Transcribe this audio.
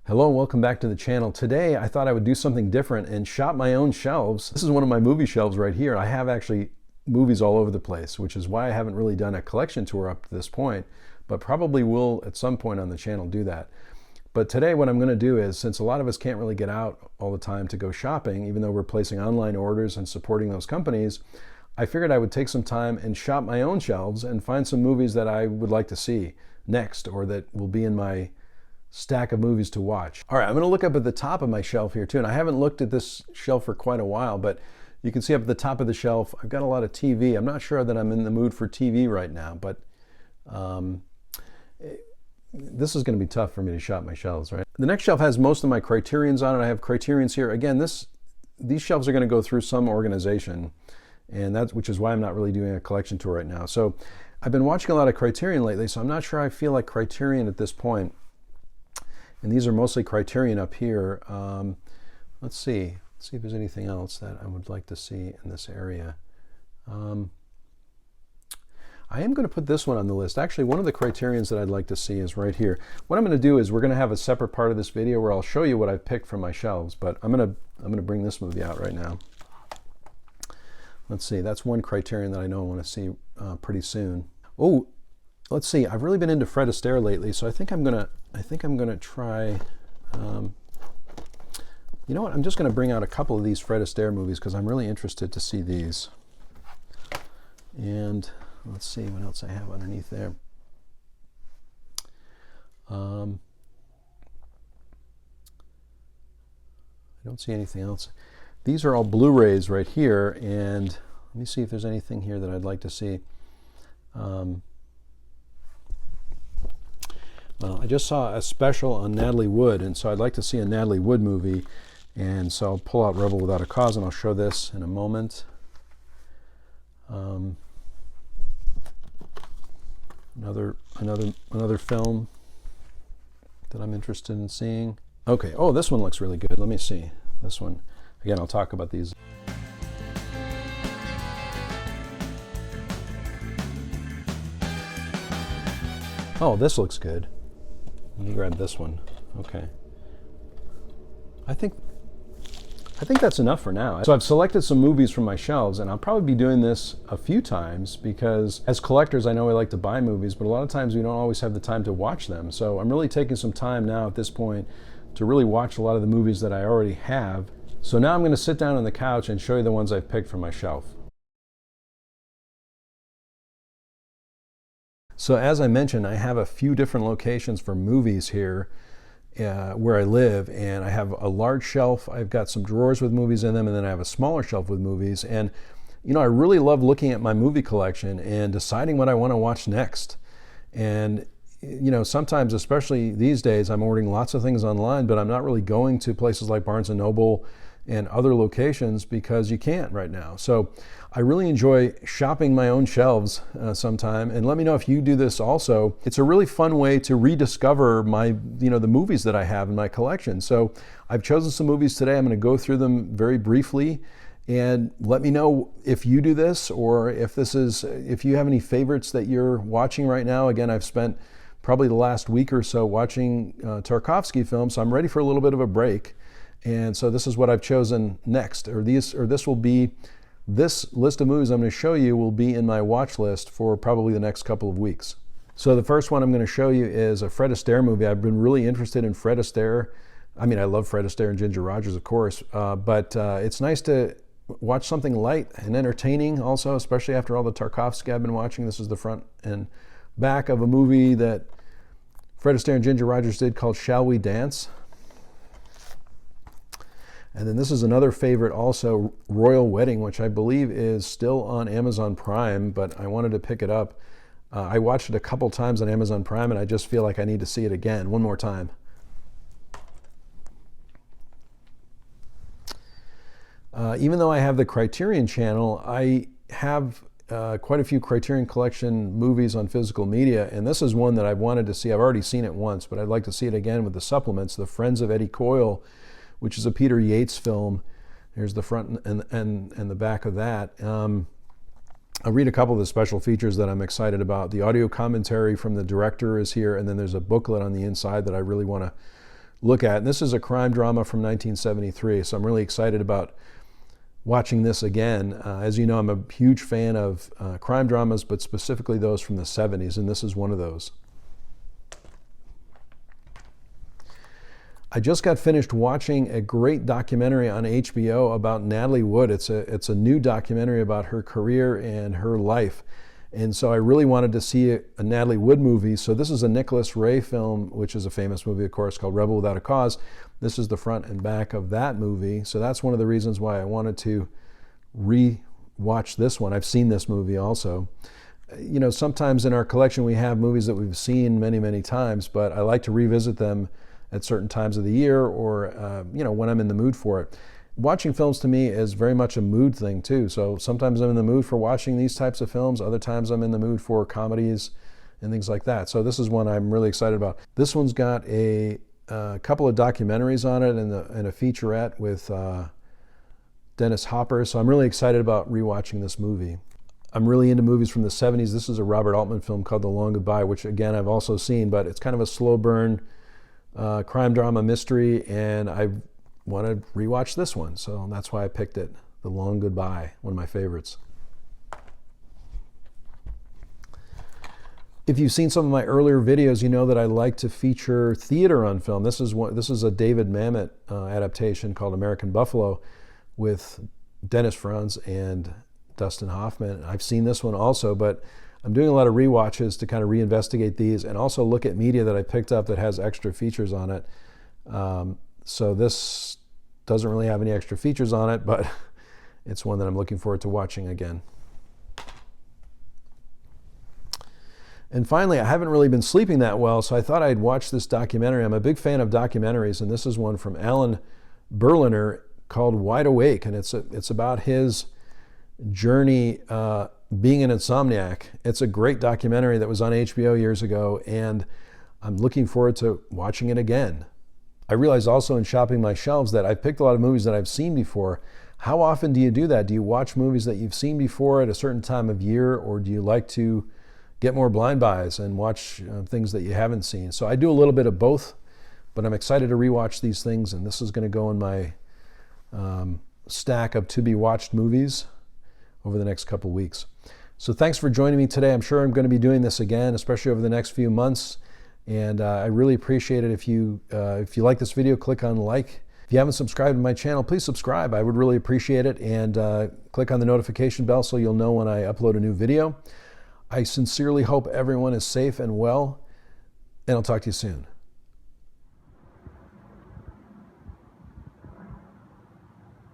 Hello and welcome back to the channel. Today I thought I would do something different and shop my own shelves. This is one of my movie shelves right here. I have actually movies all over the place, which is why I haven't really done a collection tour up to this point, but probably will at some point on the channel do that. But today what I'm going to do is, since a lot of us can't really get out all the time to go shopping, even though we're placing online orders and supporting those companies, I figured I would take some time and shop my own shelves and find some movies that I would like to see next, or that will be in my stack of movies to watch. All right, I'm going to look up at the top of my shelf here too, and I haven't looked at this shelf for quite a while, but you can see up at the top of the shelf I've got a lot of TV. I'm not sure that I'm in the mood for TV right now, but this is going to be tough for me to shop my shelves, right? The next shelf has most of my Criterions on it. I have Criterions here. Again, these shelves are going to go through some organization, and which is why I'm not really doing a collection tour right now. So I've been watching a lot of Criterion lately, so I'm not sure I feel like Criterion at this point. And these are mostly Criterion up here. Let's see if there's anything else that I would like to see in this area. I am going to put this one on the list. Actually, one of the Criterions that I'd like to see is right here. What I'm going to do is we're going to have a separate part of this video where I'll show you what I've picked from my shelves, but I'm going to bring this movie out right now. Let's see, that's one Criterion that I know I want to see pretty soon. Oh, let's see, I've really been into Fred Astaire lately, so I think I'm gonna try, you know what, I'm just gonna bring out a couple of these Fred Astaire movies because I'm really interested to see these. And let's see what else I have underneath there. I don't see anything else. These are all Blu-rays right here, and let me see if there's anything here that I'd like to see. Well, I just saw a special on Natalie Wood, and so I'd like to see a Natalie Wood movie, and so I'll pull out Rebel Without a Cause, and I'll show this in a moment. Another film that I'm interested in seeing. Okay, oh, this one looks really good. Let me see this one. Again, I'll talk about these. Oh, this looks good. Let me grab this one. Okay. I think that's enough for now. So I've selected some movies from my shelves, and I'll probably be doing this a few times because as collectors, I know we like to buy movies, but a lot of times we don't always have the time to watch them. So I'm really taking some time now at this point to really watch a lot of the movies that I already have. So now I'm going to sit down on the couch and show you the ones I've picked from my shelf. So as I mentioned, I have a few different locations for movies here where I live, and I have a large shelf. I've got some drawers with movies in them, and then I have a smaller shelf with movies. And you know, I really love looking at my movie collection and deciding what I want to watch next. And you know, sometimes, especially these days, I'm ordering lots of things online, but I'm not really going to places like Barnes & Noble and other locations because you can't right now. So I really enjoy shopping my own shelves sometime, and let me know if you do this also. It's a really fun way to rediscover the movies that I have in my collection. So I've chosen some movies today. I'm going to go through them very briefly, and let me know if you do this, or if you have any favorites that you're watching right now. Again, I've spent probably the last week or so watching Tarkovsky films, so I'm ready for a little bit of a break. And so this is what I've chosen next, this list of movies I'm going to show you will be in my watch list for probably the next couple of weeks. So the first one I'm going to show you is a Fred Astaire movie. I've been really interested in Fred Astaire. I mean, I love Fred Astaire and Ginger Rogers, of course, but it's nice to watch something light and entertaining also, especially after all the Tarkovsky I've been watching. This is the front and back of a movie that Fred Astaire and Ginger Rogers did called Shall We Dance? And then this is another favorite also, Royal Wedding, which I believe is still on Amazon Prime, but I wanted to pick it up. I watched it a couple times on Amazon Prime, and I just feel like I need to see it again, one more time. Even though I have the Criterion channel, I have quite a few Criterion Collection movies on physical media, and this is one that I've wanted to see. I've already seen it once, but I'd like to see it again with the supplements, The Friends of Eddie Coyle, which is a Peter Yates film. Here's the front and the back of that. I'll read a couple of the special features that I'm excited about. The audio commentary from the director is here, and then there's a booklet on the inside that I really want to look at. And this is a crime drama from 1973, so I'm really excited about watching this again. As you know, I'm a huge fan of crime dramas, but specifically those from the 70s, and this is one of those. I just got finished watching a great documentary on HBO about Natalie Wood. It's a new documentary about her career and her life. And so I really wanted to see a Natalie Wood movie. So this is a Nicholas Ray film, which is a famous movie, of course, called Rebel Without a Cause. This is the front and back of that movie. So that's one of the reasons why I wanted to re-watch this one. I've seen this movie also. You know, sometimes in our collection we have movies that we've seen many, many times, but I like to revisit them at certain times of the year, or you know, when I'm in the mood for it. Watching films to me is very much a mood thing too. So sometimes I'm in the mood for watching these types of films. Other times I'm in the mood for comedies and things like that. So this is one I'm really excited about. This one's got a couple of documentaries on it and a featurette with Dennis Hopper. So I'm really excited about rewatching this movie. I'm really into movies from the 70s. This is a Robert Altman film called The Long Goodbye, which again I've also seen, but it's kind of a slow burn crime drama mystery, and I want to rewatch this one, so that's why I picked it. The Long Goodbye, one of my favorites. If you've seen some of my earlier videos, you know that I like to feature theater on film. This is a David Mamet adaptation called American Buffalo with Dennis Franz and Dustin Hoffman. I've seen this one also, but I'm doing a lot of rewatches to kind of reinvestigate these and also look at media that I picked up that has extra features on it. So this doesn't really have any extra features on it, but it's one that I'm looking forward to watching again. And finally, I haven't really been sleeping that well, so I thought I'd watch this documentary. I'm a big fan of documentaries, and this is one from Alan Berliner called Wide Awake, and it's about his journey being an insomniac. It's a great documentary that was on HBO years ago, and I'm looking forward to watching it again. I realized also in shopping my shelves that I've picked a lot of movies that I've seen before. How often do you do that? Do you watch movies that you've seen before at a certain time of year, or do you like to get more blind buys and watch things that you haven't seen? So I do a little bit of both, but I'm excited to rewatch these things, and this is going to go in my stack of to-be-watched movies over the next couple weeks. So thanks for joining me today. I'm sure I'm going to be doing this again, especially over the next few months. And I really appreciate it if you like this video, click on like. If you haven't subscribed to my channel, please subscribe. I would really appreciate it. And click on the notification bell so you'll know when I upload a new video. I sincerely hope everyone is safe and well, and I'll talk to you soon.